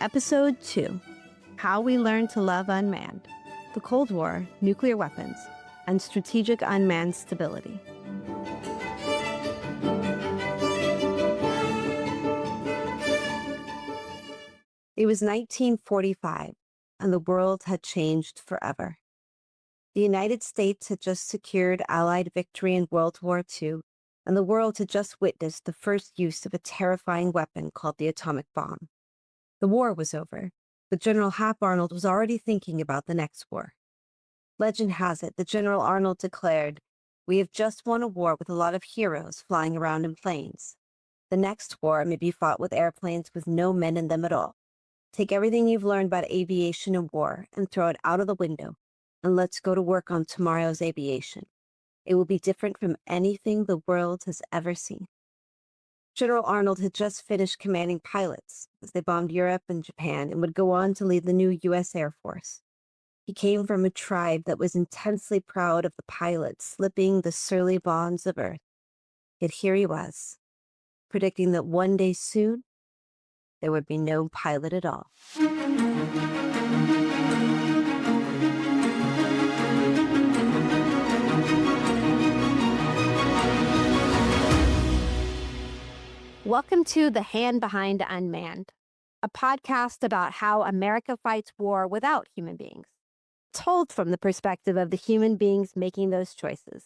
Episode 2, How We Learned to Love Unmanned, the Cold War, Nuclear Weapons, and Strategic Unmanned Stability. It was 1945, and the world had changed forever. The United States had just secured Allied victory in World War II, and the world had just witnessed the first use of a terrifying weapon called the atomic bomb. The war was over, but General Hap Arnold was already thinking about the next war. Legend has it that General Arnold declared, "We have just won a war with a lot of heroes flying around in planes. The next war may be fought with airplanes with no men in them at all. Take everything you've learned about aviation and war and throw it out of the window, and let's go to work on tomorrow's aviation. It will be different from anything the world has ever seen." General Arnold had just finished commanding pilots as they bombed Europe and Japan and would go on to lead the new U.S. Air Force. He came from a tribe that was intensely proud of the pilots slipping the surly bonds of Earth. Yet here he was, predicting that one day soon, there would be no pilot at all. Welcome to The Hand Behind Unmanned, a podcast about how America fights war without human beings, told from the perspective of the human beings making those choices.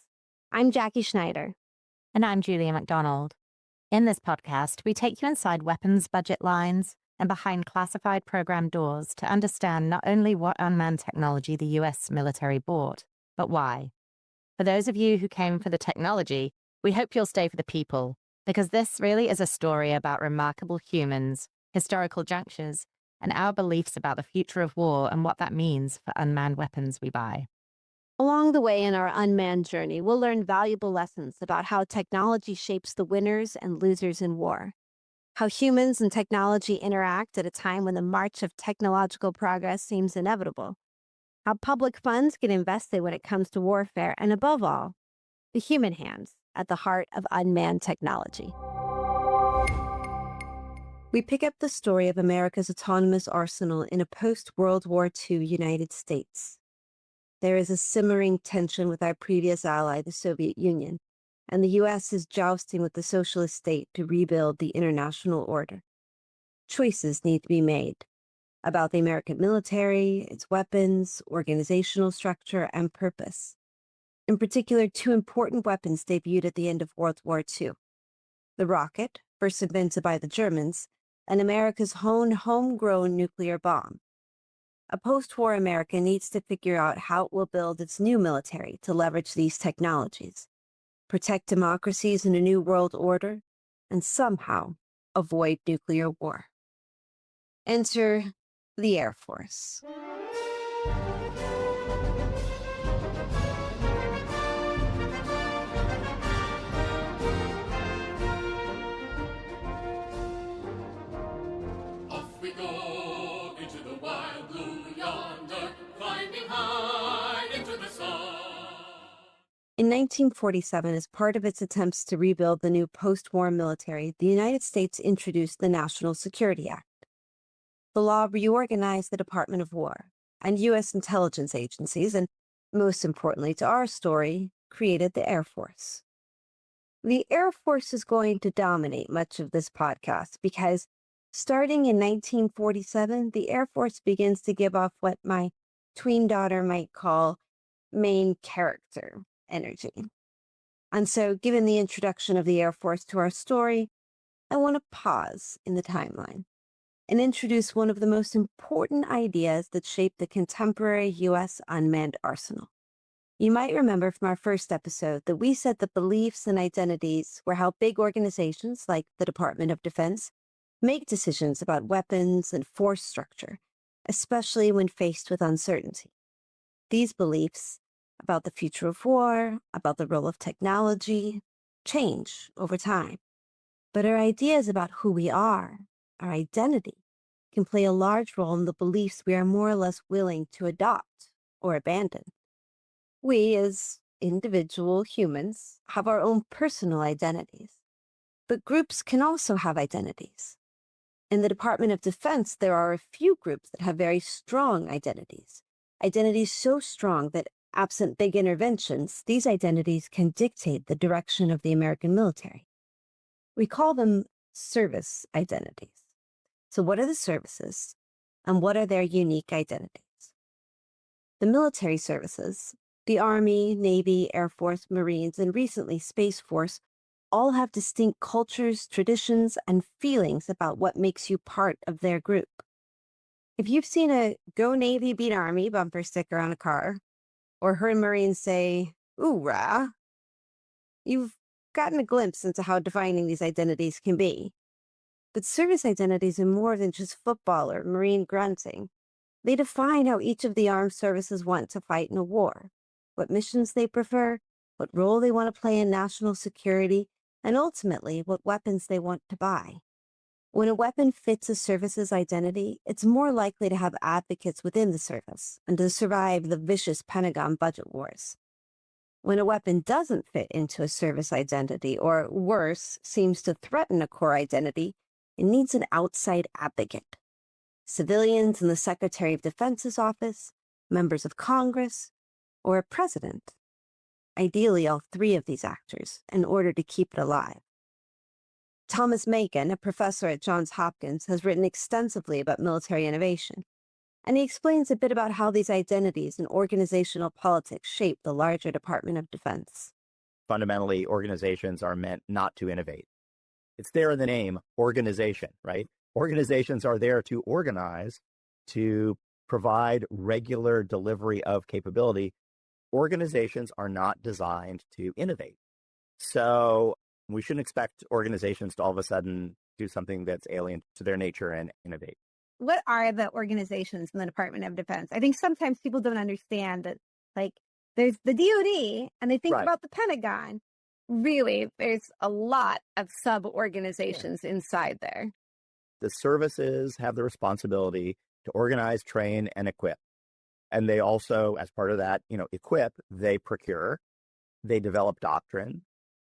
I'm Jackie Schneider. And I'm Julia McDonald. In this podcast, we take you inside weapons budget lines and behind classified program doors to understand not only what unmanned technology the US military bought, but why. For those of you who came for the technology, we hope you'll stay for the people, because this really is a story about remarkable humans, historical junctures, and our beliefs about the future of war and what that means for unmanned weapons we buy. Along the way in our unmanned journey, we'll learn valuable lessons about how technology shapes the winners and losers in war, how humans and technology interact at a time when the march of technological progress seems inevitable, how public funds get invested when it comes to warfare, and above all, the human hands at the heart of unmanned technology. We pick up the story of America's autonomous arsenal in a post-World War II United States. There is a simmering tension with our previous ally, the Soviet Union, and the U.S. is jousting with the socialist state to rebuild the international order. Choices need to be made about the American military, its weapons, organizational structure, and purpose. In particular, two important weapons debuted at the end of World War II. The rocket, first invented by the Germans, and America's own homegrown nuclear bomb. A post-war America needs to figure out how it will build its new military to leverage these technologies, protect democracies in a new world order, and somehow avoid nuclear war. Enter the Air Force. In 1947, as part of its attempts to rebuild the new post-war military, the United States introduced the National Security Act. The law reorganized the Department of War and U.S. intelligence agencies, and most importantly to our story, created the Air Force. The Air Force is going to dominate much of this podcast because starting in 1947, the Air Force begins to give off what my tween daughter might call main character energy. And so, given the introduction of the Air Force to our story, I want to pause in the timeline and introduce one of the most important ideas that shaped the contemporary U.S. unmanned arsenal. You might remember from our first episode that we said that beliefs and identities were how big organizations like the Department of Defense make decisions about weapons and force structure, especially when faced with uncertainty. These beliefs about the future of war, about the role of technology, change over time. But our ideas about who we are, our identity, can play a large role in the beliefs we are more or less willing to adopt or abandon. We, as individual humans, have our own personal identities, but groups can also have identities. In the Department of Defense, there are a few groups that have very strong identities. Identities so strong that, absent big interventions, these identities can dictate the direction of the American military. We call them service identities. So what are the services, and what are their unique identities? The military services, the Army, Navy, Air Force, Marines, and recently Space Force, all have distinct cultures, traditions, and feelings about what makes you part of their group. If you've seen a Go Navy Beat Army bumper sticker on a car, or heard Marines say, "Ooh, rah," you've gotten a glimpse into how defining these identities can be. But service identities are more than just football or Marine grunting. They define how each of the armed services want to fight in a war, what missions they prefer, what role they want to play in national security, and ultimately what weapons they want to buy. When a weapon fits a service's identity, it's more likely to have advocates within the service and to survive the vicious Pentagon budget wars. When a weapon doesn't fit into a service identity, or worse, seems to threaten a core identity, it needs an outside advocate. Civilians in the Secretary of Defense's office, members of Congress, or a president. Ideally, all three of these actors, in order to keep it alive. Thomas Macon, a professor at Johns Hopkins, has written extensively about military innovation, and he explains a bit about how these identities and organizational politics shape the larger Department of Defense. Fundamentally, organizations are meant not to innovate. It's there in the name, organization, right? Organizations are there to organize, to provide regular delivery of capability. Organizations are not designed to innovate. So we shouldn't expect organizations to all of a sudden do something that's alien to their nature and innovate. What are the organizations in the Department of Defense? I think sometimes people don't understand that, like, there's the DoD and they think Right. about the Pentagon. Really, there's a lot of sub-organizations inside there. The services have the responsibility to organize, train, and equip. And they also, as part of that, equip, they procure, they develop doctrine,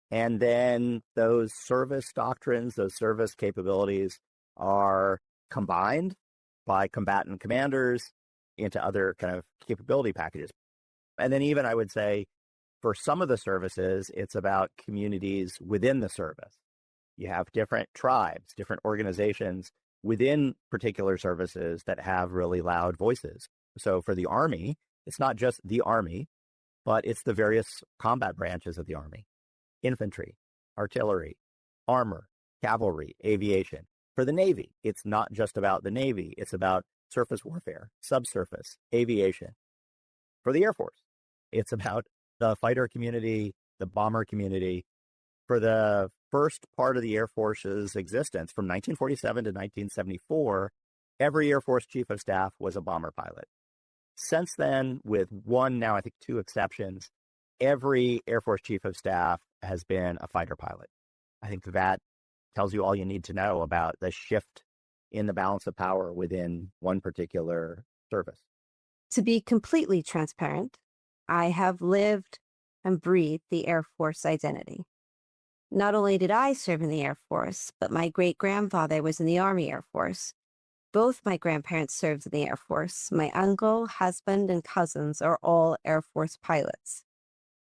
and then those service doctrines, those service capabilities are combined by combatant commanders into other kind of capability packages. And then even I would say for some of the services, it's about communities within the service. You have different tribes, different organizations within particular services that have really loud voices. So for the Army, it's not just the Army, but it's the various combat branches of the Army: infantry, artillery, armor, cavalry, aviation. For the Navy, it's not just about the Navy, it's about surface warfare, subsurface, aviation. For the Air Force, it's about the fighter community, the bomber community. For the first part of the Air Force's existence, from 1947 to 1974, every Air Force Chief of Staff was a bomber pilot. Since then, with one, now I think two exceptions, every Air Force Chief of Staff has been a fighter pilot. I think that tells you all you need to know about the shift in the balance of power within one particular service. To be completely transparent, I have lived and breathed the Air Force identity. Not only did I serve in the Air Force, but my great-grandfather was in the Army Air Force. Both my grandparents served in the Air Force. My uncle, husband, and cousins are all Air Force pilots.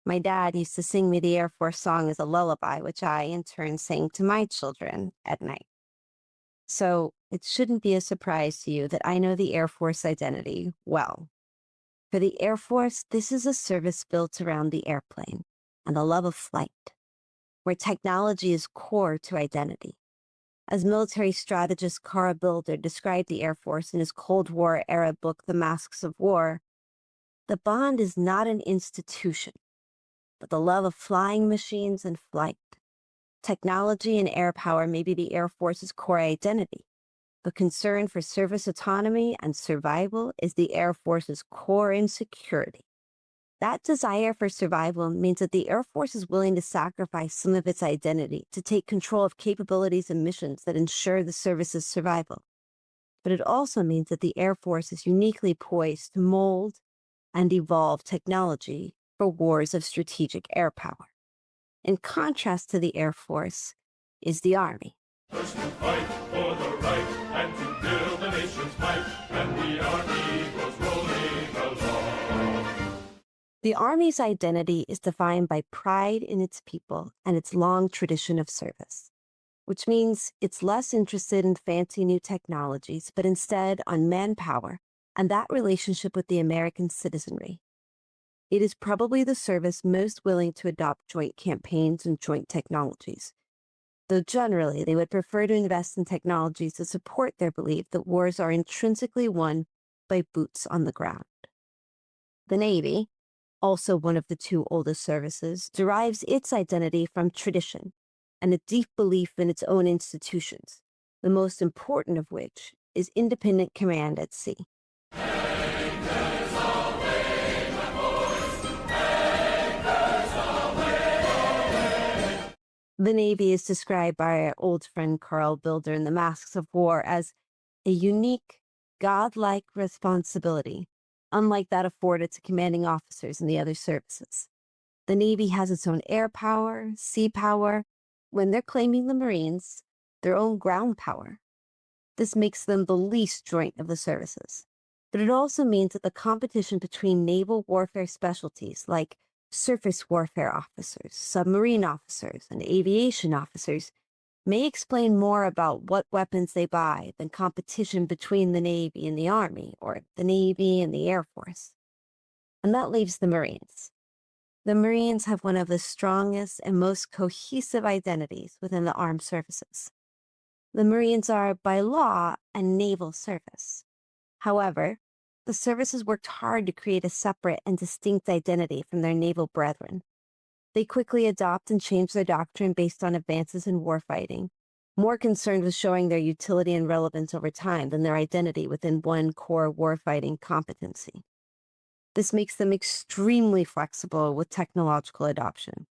My dad used to sing me the Air Force song as a lullaby, which I, in turn, sang to my children at night. So it shouldn't be a surprise to you that I know the Air Force identity well. For the Air Force, this is a service built around the airplane and the love of flight, where technology is core to identity. As military strategist Carl Bilder described the Air Force in his Cold War-era book, The Masks of War, the bond is not an institution, but the love of flying machines and flight. Technology and air power may be the Air Force's core identity, but concern for service autonomy and survival is the Air Force's core insecurity. That desire for survival means that the Air Force is willing to sacrifice some of its identity to take control of capabilities and missions that ensure the service's survival. But it also means that the Air Force is uniquely poised to mold and evolve technology for wars of strategic air power. In contrast to the Air Force is the Army. Those who fight for the right and to build the nation's might, and the Army goes rolling along. The Army's identity is defined by pride in its people and its long tradition of service, which means it's less interested in fancy new technologies, but instead on manpower and that relationship with the American citizenry. It is probably the service most willing to adopt joint campaigns and joint technologies, though generally they would prefer to invest in technologies that support their belief that wars are intrinsically won by boots on the ground. The Navy, also one of the two oldest services, derives its identity from tradition and a deep belief in its own institutions, the most important of which is independent command at sea. The Navy is described by our old friend Carl Bilder in The Masks of War as a unique, godlike responsibility, unlike that afforded to commanding officers in the other services. The Navy has its own air power, sea power, when they're claiming the Marines, their own ground power. This makes them the least joint of the services. But it also means that the competition between naval warfare specialties like surface warfare officers, submarine officers, and aviation officers may explain more about what weapons they buy than competition between the Navy and the Army, or the Navy and the Air Force. And that leaves the Marines. The Marines have one of the strongest and most cohesive identities within the armed services. The Marines are, by law, a naval service. However, the services worked hard to create a separate and distinct identity from their naval brethren. They quickly adopt and change their doctrine based on advances in warfighting, more concerned with showing their utility and relevance over time than their identity within one core warfighting competency. This makes them extremely flexible with technological adoption,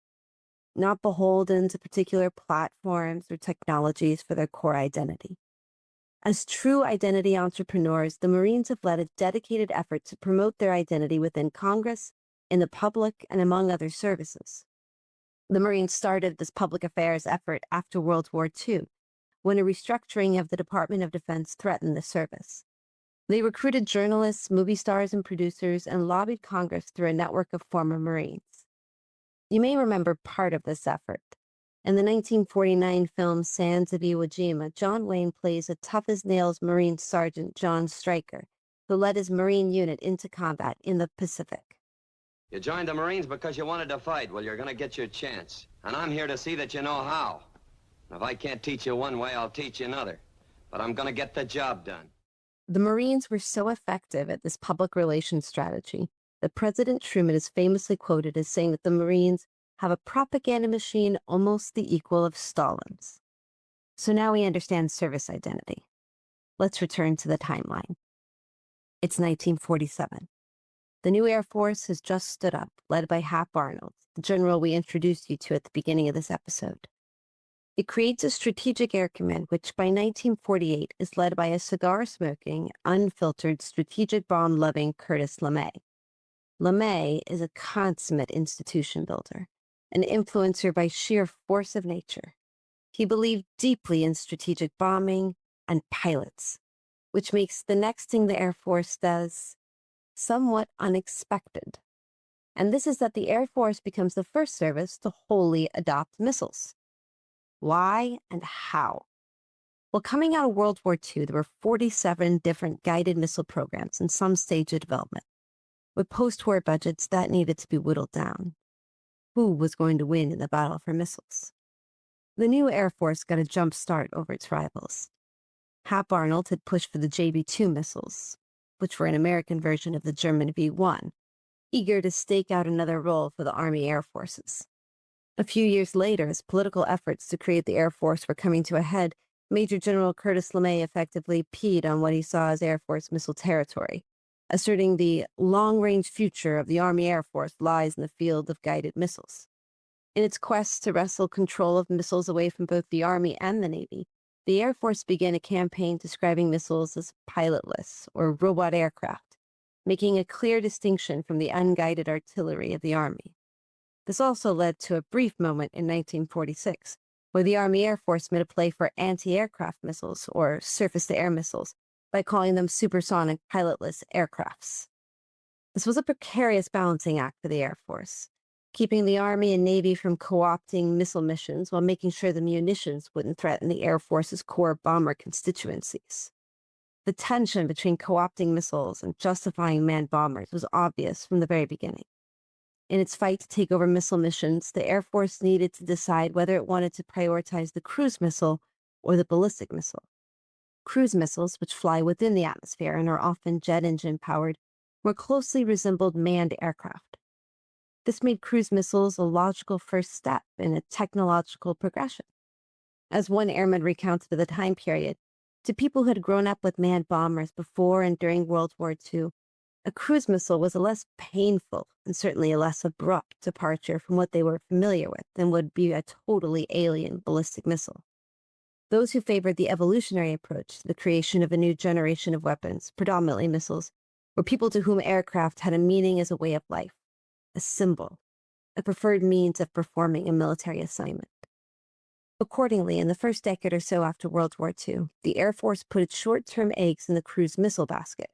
not beholden to particular platforms or technologies for their core identity. As true identity entrepreneurs, the Marines have led a dedicated effort to promote their identity within Congress, in the public, and among other services. The Marines started this public affairs effort after World War II, when a restructuring of the Department of Defense threatened the service. They recruited journalists, movie stars, and producers, and lobbied Congress through a network of former Marines. You may remember part of this effort. In the 1949 film Sands of Iwo Jima, John Wayne plays a tough-as-nails Marine Sergeant John Stryker, who led his Marine unit into combat in the Pacific. You joined the Marines because you wanted to fight. Well, you're going to get your chance. And I'm here to see that you know how. If I can't teach you one way, I'll teach you another. But I'm going to get the job done. The Marines were so effective at this public relations strategy that President Truman is famously quoted as saying that the Marines have a propaganda machine almost the equal of Stalin's. So now we understand service identity. Let's return to the timeline. It's 1947. The new Air Force has just stood up, led by Hap Arnold, the general we introduced you to at the beginning of this episode. It creates a strategic air command, which by 1948 is led by a cigar-smoking, unfiltered, strategic bomb-loving Curtis LeMay. LeMay is a consummate institution builder, an influencer by sheer force of nature. He believed deeply in strategic bombing and pilots, which makes the next thing the Air Force does somewhat unexpected. And this is that the Air Force becomes the first service to wholly adopt missiles. Why and how? Well, coming out of World War II, there were 47 different guided missile programs in some stage of development. With post-war budgets, that needed to be whittled down. Who was going to win in the battle for missiles? The new Air Force got a jump start over its rivals. Hap Arnold had pushed for the JB-2 missiles, which were an American version of the German V-1, eager to stake out another role for the Army Air Forces. A few years later, as political efforts to create the Air Force were coming to a head, Major General Curtis LeMay effectively peed on what he saw as Air Force missile territory, asserting the long-range future of the Army Air Force lies in the field of guided missiles. In its quest to wrestle control of missiles away from both the Army and the Navy, the Air Force began a campaign describing missiles as pilotless, or robot aircraft, making a clear distinction from the unguided artillery of the Army. This also led to a brief moment in 1946, where the Army Air Force made a play for anti-aircraft missiles, or surface-to-air missiles, by calling them supersonic pilotless aircrafts. This was a precarious balancing act for the Air Force, keeping the Army and Navy from co-opting missile missions while making sure the munitions wouldn't threaten the Air Force's core bomber constituencies. The tension between co-opting missiles and justifying manned bombers was obvious from the very beginning. In its fight to take over missile missions, the Air Force needed to decide whether it wanted to prioritize the cruise missile or the ballistic missile. Cruise missiles, which fly within the atmosphere and are often jet engine powered, more closely resembled manned aircraft. This made cruise missiles a logical first step in a technological progression. As one airman recounted of the time period, to people who had grown up with manned bombers before and during World War II, a cruise missile was a less painful and certainly a less abrupt departure from what they were familiar with than would be a totally alien ballistic missile. Those who favored the evolutionary approach to the creation of a new generation of weapons, predominantly missiles, were people to whom aircraft had a meaning as a way of life, a symbol, a preferred means of performing a military assignment. Accordingly, in the first decade or so after World War II, the Air Force put its short-term eggs in the cruise missile basket.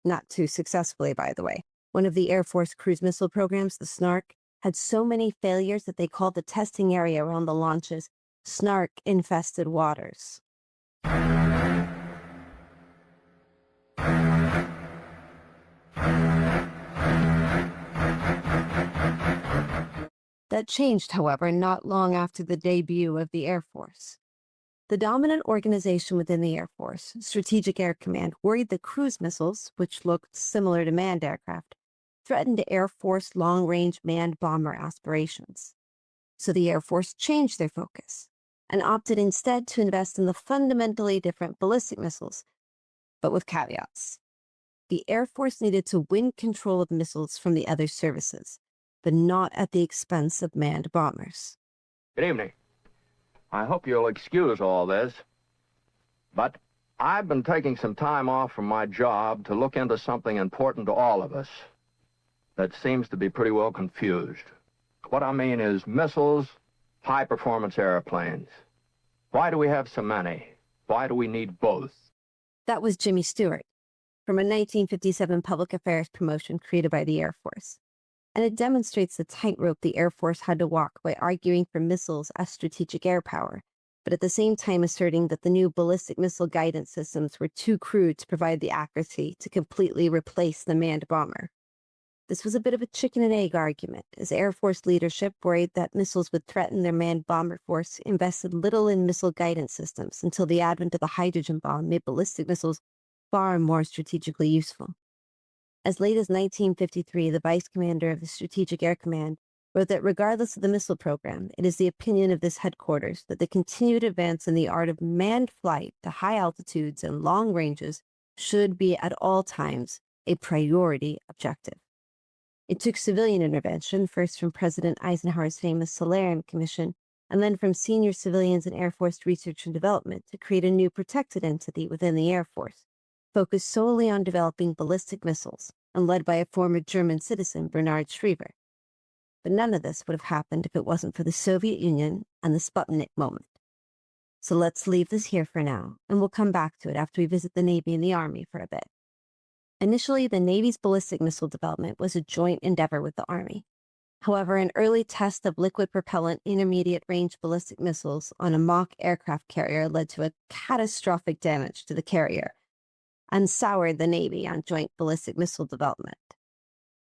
Not too successfully, by the way. One of the Air Force cruise missile programs, the Snark, had so many failures that they called the testing area around the launches Snark-infested waters. That changed, however, not long after the debut of the Air Force. The dominant organization within the Air Force, Strategic Air Command, worried that cruise missiles, which looked similar to manned aircraft, threatened Air Force long-range manned bomber aspirations. So the Air Force changed their focus and opted instead to invest in the fundamentally different ballistic missiles, but with caveats. The Air Force needed to win control of missiles from the other services, but not at the expense of manned bombers. Good evening. I hope you'll excuse all this, but I've been taking some time off from my job to look into something important to all of us that seems to be pretty well confused. What I mean is missiles, high-performance airplanes. Why do we have so many? Why do we need both? That was Jimmy Stewart, from a 1957 public affairs promotion created by the Air Force. And it demonstrates the tightrope the Air Force had to walk by arguing for missiles as strategic air power, but at the same time asserting that the new ballistic missile guidance systems were too crude to provide the accuracy to completely replace the manned bomber. This was a bit of a chicken and egg argument, as Air Force leadership worried that missiles would threaten their manned bomber force, invested little in missile guidance systems until the advent of the hydrogen bomb made ballistic missiles far more strategically useful. As late as 1953, the vice commander of the Strategic Air Command wrote that regardless of the missile program, it is the opinion of this headquarters that the continued advance in the art of manned flight to high altitudes and long ranges should be at all times a priority objective. It took civilian intervention, first from President Eisenhower's famous Solarium Commission, and then from senior civilians in Air Force research and development to create a new protected entity within the Air Force, focused solely on developing ballistic missiles and led by a former German citizen, Bernhard Schriever. But none of this would have happened if it wasn't for the Soviet Union and the Sputnik moment. So let's leave this here for now, and we'll come back to it after we visit the Navy and the Army for a bit. Initially, the Navy's ballistic missile development was a joint endeavor with the Army. However, an early test of liquid propellant intermediate-range ballistic missiles on a mock aircraft carrier led to a catastrophic damage to the carrier and soured the Navy on joint ballistic missile development.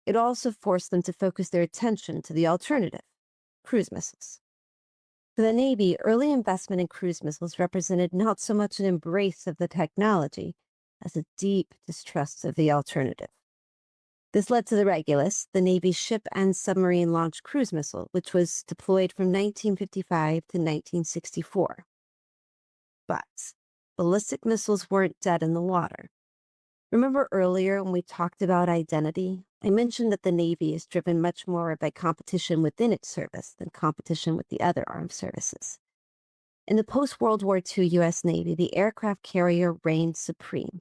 It also forced them to focus their attention to the alternative, cruise missiles. For the Navy, early investment in cruise missiles represented not so much an embrace of the technology as a deep distrust of the alternative. This led to the Regulus, the Navy's ship and submarine-launched cruise missile, which was deployed from 1955 to 1964. But ballistic missiles weren't dead in the water. Remember earlier when we talked about identity? I mentioned that the Navy is driven much more by competition within its service than competition with the other armed services. In the post-World War II U.S. Navy, the aircraft carrier reigned supreme.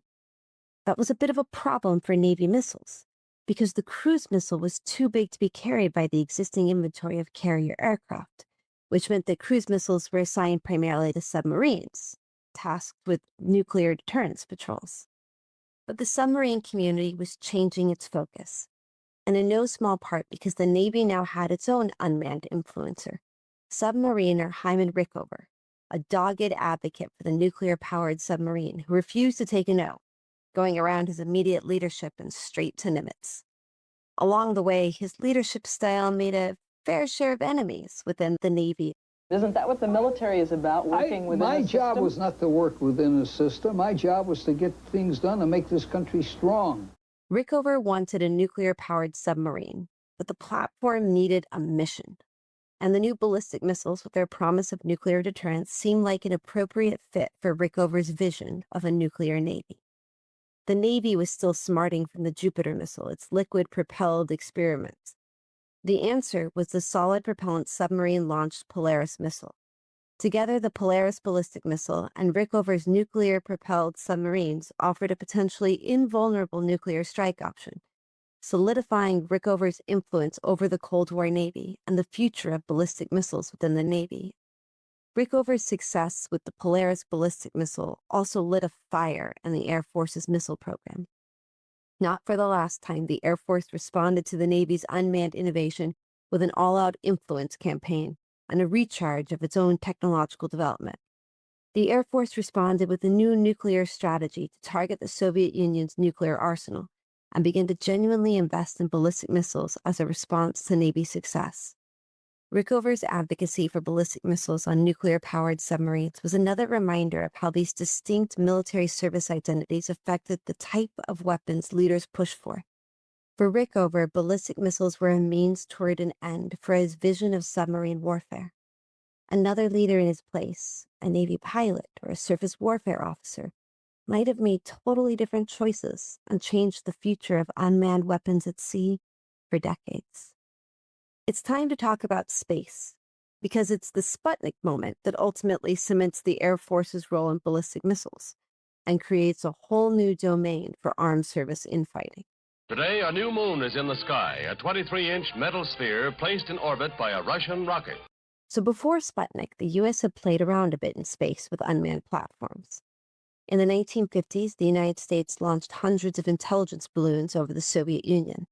That was a bit of a problem for Navy missiles, because the cruise missile was too big to be carried by the existing inventory of carrier aircraft, which meant that cruise missiles were assigned primarily to submarines, tasked with nuclear deterrence patrols. But the submarine community was changing its focus, and in no small part because the Navy now had its own unmanned influencer, submariner Hyman Rickover, a dogged advocate for the nuclear-powered submarine who refused to take a no, going around his immediate leadership and straight to Nimitz. Along the way, his leadership style made a fair share of enemies within the Navy. Isn't that what the military is about, working within a system? My job was not to work within a system. My job was to get things done and make this country strong. Rickover wanted a nuclear-powered submarine, but the platform needed a mission. And the new ballistic missiles with their promise of nuclear deterrence seemed like an appropriate fit for Rickover's vision of a nuclear Navy. The Navy was still smarting from the Jupiter missile, its liquid-propelled experiments. The answer was the solid propellant submarine-launched Polaris missile. Together, the Polaris ballistic missile and Rickover's nuclear-propelled submarines offered a potentially invulnerable nuclear strike option, solidifying Rickover's influence over the Cold War Navy and the future of ballistic missiles within the Navy. Rickover's success with the Polaris ballistic missile also lit a fire in the Air Force's missile program. Not for the last time, the Air Force responded to the Navy's unmanned innovation with an all-out influence campaign and a recharge of its own technological development. The Air Force responded with a new nuclear strategy to target the Soviet Union's nuclear arsenal and began to genuinely invest in ballistic missiles as a response to Navy success. Rickover's advocacy for ballistic missiles on nuclear-powered submarines was another reminder of how these distinct military service identities affected the type of weapons leaders pushed for. For Rickover, ballistic missiles were a means toward an end for his vision of submarine warfare. Another leader in his place, a Navy pilot or a surface warfare officer, might have made totally different choices and changed the future of unmanned weapons at sea for decades. It's time to talk about space, because it's the Sputnik moment that ultimately cements the Air Force's role in ballistic missiles and creates a whole new domain for armed service infighting. Today, a new moon is in the sky, a 23-inch metal sphere placed in orbit by a Russian rocket. So before Sputnik, the U.S. had played around a bit in space with unmanned platforms. In the 1950s, the United States launched hundreds of intelligence balloons over the Soviet Union.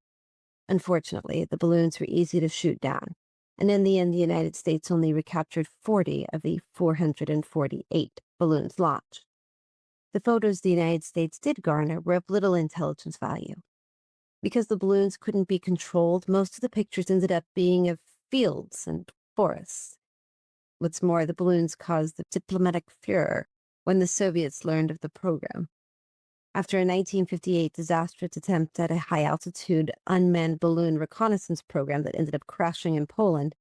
Unfortunately, the balloons were easy to shoot down, and in the end, the United States only recaptured 40 of the 448 balloons launched. The photos the United States did garner were of little intelligence value. Because the balloons couldn't be controlled, most of the pictures ended up being of fields and forests. What's more, the balloons caused the diplomatic furor when the Soviets learned of the program. After a 1958 disastrous attempt at a high-altitude unmanned balloon reconnaissance program that ended up crashing in Poland,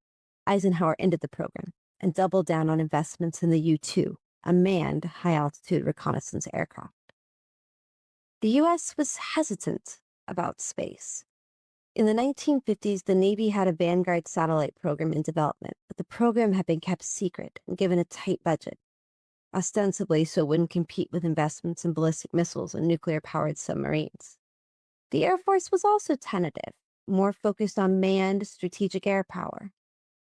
Eisenhower ended the program and doubled down on investments in the U-2, a manned high-altitude reconnaissance aircraft. The U.S. was hesitant about space. In the 1950s, the Navy had a Vanguard satellite program in development, but the program had been kept secret and given a tight budget, ostensibly so it wouldn't compete with investments in ballistic missiles and nuclear-powered submarines. The Air Force was also tentative, more focused on manned strategic air power.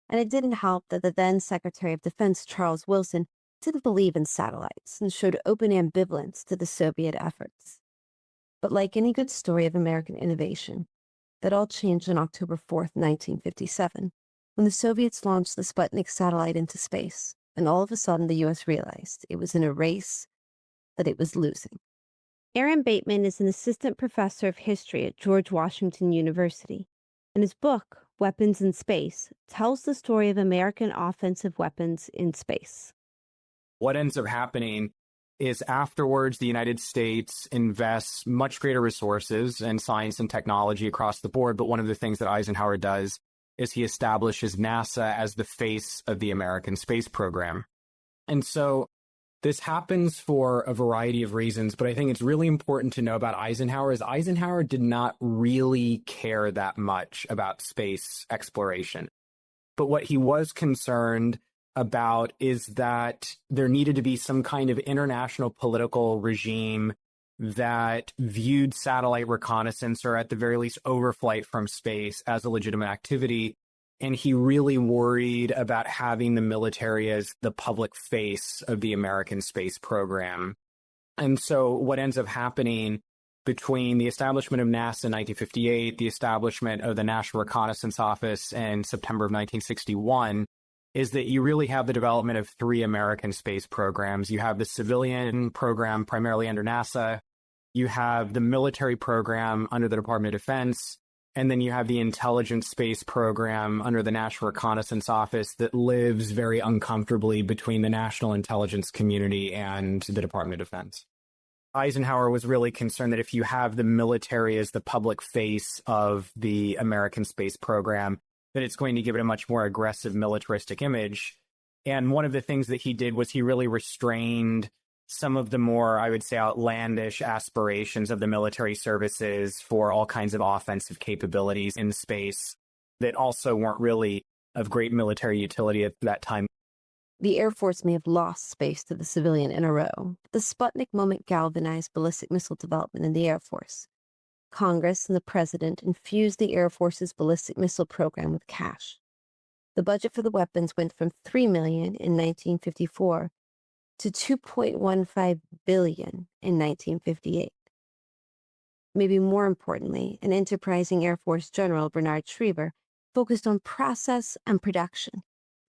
And it didn't help that the then Secretary of Defense, Charles Wilson, didn't believe in satellites and showed open ambivalence to the Soviet efforts. But like any good story of American innovation, that all changed on October 4th, 1957, when the Soviets launched the Sputnik satellite into space. And all of a sudden, the U.S. realized it was in a race that it was losing. Aaron Bateman is an assistant professor of history at George Washington University, and his book, Weapons in Space, tells the story of American offensive weapons in space. What ends up happening is afterwards, the United States invests much greater resources in science and technology across the board, but one of the things that Eisenhower does is he establishes NASA as the face of the American space program. And so this happens for a variety of reasons, but I think it's really important to know about Eisenhower is Eisenhower did not really care that much about space exploration. But what he was concerned about is that there needed to be some kind of international political regime that viewed satellite reconnaissance, or at the very least overflight from space, as a legitimate activity. And he really worried about having the military as the public face of the American space program. And so what ends up happening between the establishment of NASA in 1958, the establishment of the National Reconnaissance Office in September of 1961, is that you really have the development of three American space programs. You have the civilian program primarily under NASA, you have the military program under the Department of Defense, and then you have the intelligence space program under the National Reconnaissance Office that lives very uncomfortably between the national intelligence community and the Department of Defense. Eisenhower was really concerned that if you have the military as the public face of the American space program, that it's going to give it a much more aggressive militaristic image. And one of the things that he did was he really restrained some of the more, I would say, outlandish aspirations of the military services for all kinds of offensive capabilities in space that also weren't really of great military utility at that time. The Air Force may have lost space to the civilian NRO, but the Sputnik moment galvanized ballistic missile development in the Air Force. Congress and the President infused the Air Force's ballistic missile program with cash. The budget for the weapons went from $3 million in 1954 to $2.15 billion in 1958. Maybe more importantly, an enterprising Air Force General, Bernard Schriever, focused on process and production,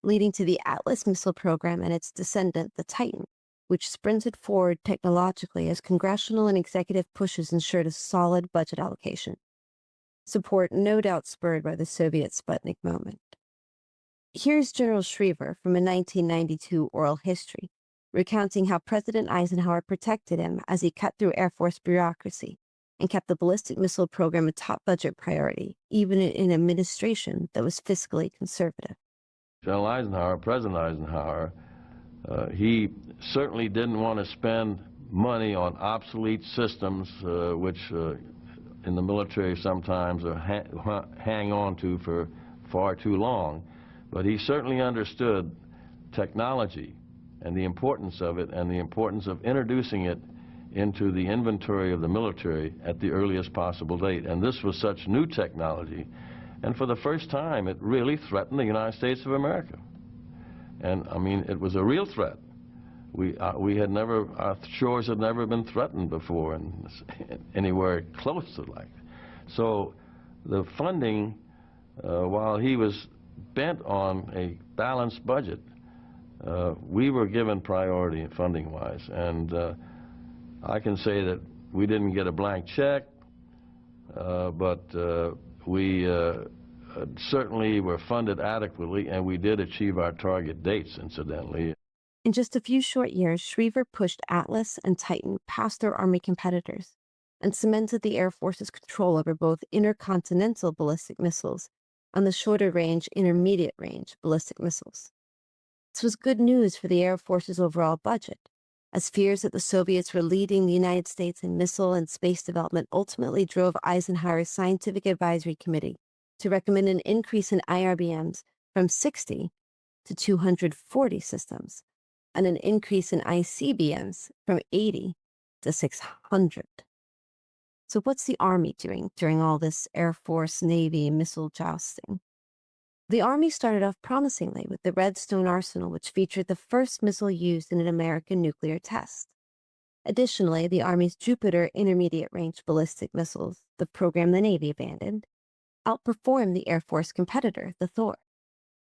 leading to the Atlas missile program and its descendant, the Titan, which sprinted forward technologically as congressional and executive pushes ensured a solid budget allocation. Support no doubt spurred by the Soviet Sputnik moment. Here's General Schriever from a 1992 oral history, recounting how President Eisenhower protected him as he cut through Air Force bureaucracy and kept the ballistic missile program a top budget priority, even in an administration that was fiscally conservative. General Eisenhower, President Eisenhower, he certainly didn't want to spend money on obsolete systems, which in the military sometimes hang on to for far too long. But he certainly understood technology and the importance of it and the importance of introducing it into the inventory of the military at the earliest possible date. And this was such new technology. And for the first time, it really threatened the United States of America. And, I mean, it was a real threat. Our shores had never been threatened before and anywhere close to like that. So the funding, while he was bent on a balanced budget, we were given priority funding-wise. And I can say that we didn't get a blank check, but we certainly were funded adequately, and we did achieve our target dates, incidentally. In just a few short years, Schriever pushed Atlas and Titan past their Army competitors and cemented the Air Force's control over both intercontinental ballistic missiles and the shorter-range, intermediate-range ballistic missiles. This was good news for the Air Force's overall budget, as fears that the Soviets were leading the United States in missile and space development ultimately drove Eisenhower's Scientific Advisory Committee to recommend an increase in IRBMs from 60 to 240 systems, and an increase in ICBMs from 80 to 600. So what's the Army doing during all this Air Force, Navy, missile jousting? The Army started off promisingly with the Redstone Arsenal, which featured the first missile used in an American nuclear test. Additionally, the Army's Jupiter intermediate-range ballistic missiles, the program the Navy abandoned, outperformed the Air Force competitor, the Thor.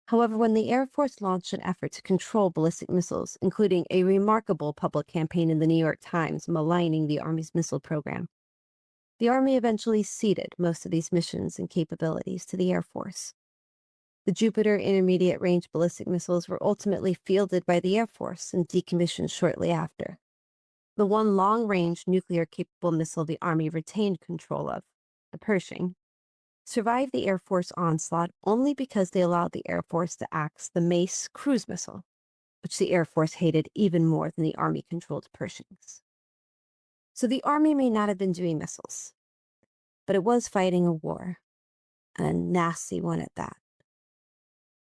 However, when the Air Force launched an effort to control ballistic missiles, including a remarkable public campaign in the New York Times maligning the Army's missile program, the Army eventually ceded most of these missions and capabilities to the Air Force. The Jupiter intermediate-range ballistic missiles were ultimately fielded by the Air Force and decommissioned shortly after. The one long-range nuclear-capable missile the Army retained control of, the Pershing, survived the Air Force onslaught only because they allowed the Air Force to axe the Mace cruise missile, which the Air Force hated even more than the Army-controlled Pershings. So the Army may not have been doing missiles, but it was fighting a war, and a nasty one at that.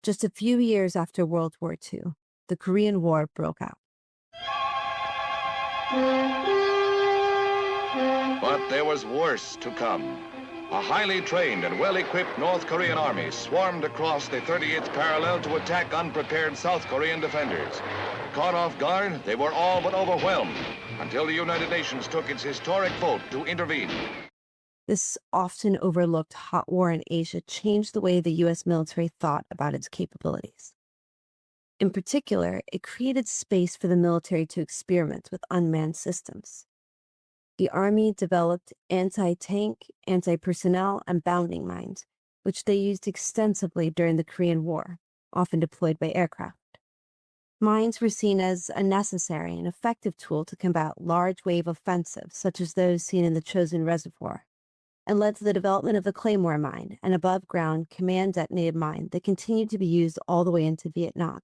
Just a few years after World War II, the Korean War broke out. But there was worse to come. A highly trained and well-equipped North Korean army swarmed across the 38th parallel to attack unprepared South Korean defenders. Caught off guard, they were all but overwhelmed until the United Nations took its historic vote to intervene. This often overlooked hot war in Asia changed the way the U.S. military thought about its capabilities. In particular, it created space for the military to experiment with unmanned systems. The Army developed anti-tank, anti-personnel, and bounding mines, which they used extensively during the Korean War, often deployed by aircraft. Mines were seen as a necessary and effective tool to combat large-wave offensives, such as those seen in the Chosin Reservoir, and led to the development of the Claymore mine, an above-ground, command-detonated mine that continued to be used all the way into Vietnam.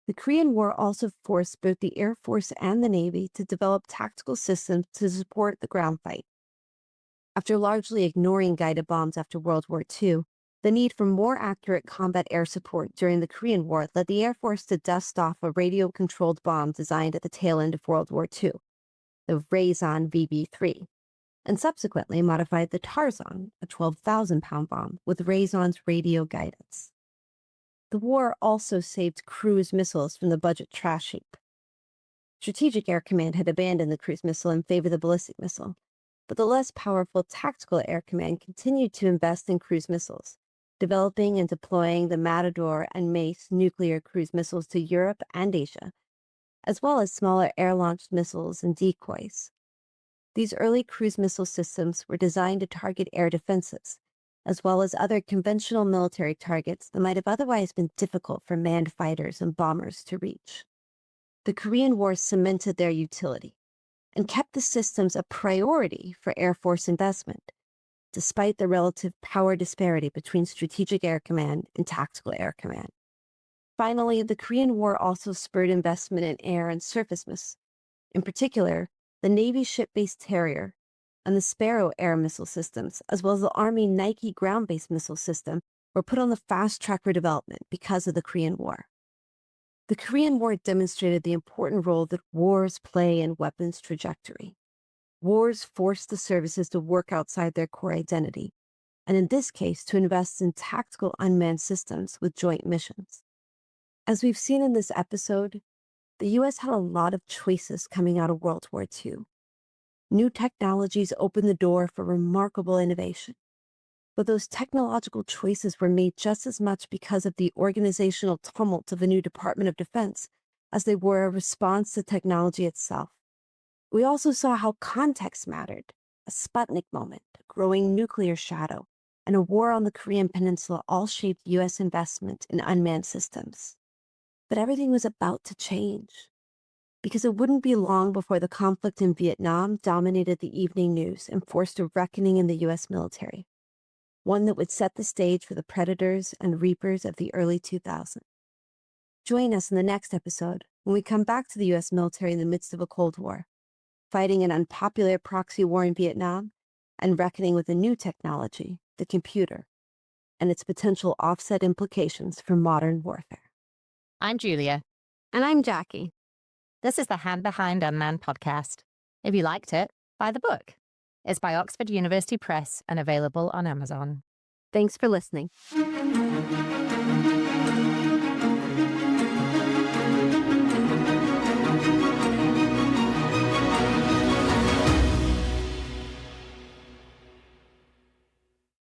The Korean War also forced both the Air Force and the Navy to develop tactical systems to support the ground fight. After largely ignoring guided bombs after World War II, the need for more accurate combat air support during the Korean War led the Air Force to dust off a radio-controlled bomb designed at the tail end of World War II, the Raison VB-3, and subsequently modified the Tarzan, a 12,000-pound bomb, with Raison's radio guidance. The war also saved cruise missiles from the budget trash heap. Strategic Air Command had abandoned the cruise missile in favor of the ballistic missile, but the less powerful Tactical Air Command continued to invest in cruise missiles, developing and deploying the Matador and Mace nuclear cruise missiles to Europe and Asia, as well as smaller air-launched missiles and decoys. These early cruise missile systems were designed to target air defenses, as well as other conventional military targets that might have otherwise been difficult for manned fighters and bombers to reach. The Korean War cemented their utility and kept the systems a priority for Air Force investment, despite the relative power disparity between Strategic Air Command and Tactical Air Command. Finally, the Korean War also spurred investment in air and surface missiles. In particular, the Navy ship-based Terrier and the Sparrow air missile systems, as well as the Army Nike ground-based missile system, were put on the fast track for development because of the Korean War. The Korean War demonstrated the important role that wars play in weapons trajectory. Wars force the services to work outside their core identity, and in this case, to invest in tactical unmanned systems with joint missions. As we've seen in this episode, the U.S. had a lot of choices coming out of World War II. New technologies opened the door for remarkable innovation. But those technological choices were made just as much because of the organizational tumult of the new Department of Defense as they were a response to technology itself. We also saw how context mattered. A Sputnik moment, a growing nuclear shadow, and a war on the Korean Peninsula all shaped U.S. investment in unmanned systems. But everything was about to change, because it wouldn't be long before the conflict in Vietnam dominated the evening news and forced a reckoning in the U.S. military, one that would set the stage for the predators and reapers of the early 2000s. Join us in the next episode when we come back to the U.S. military in the midst of a Cold War, fighting an unpopular proxy war in Vietnam and reckoning with a new technology, the computer, and its potential offset implications for modern warfare. I'm Julia. And I'm Jackie. This is the Hand Behind Unmanned podcast. If you liked it, buy the book. It's by Oxford University Press and available on Amazon. Thanks for listening.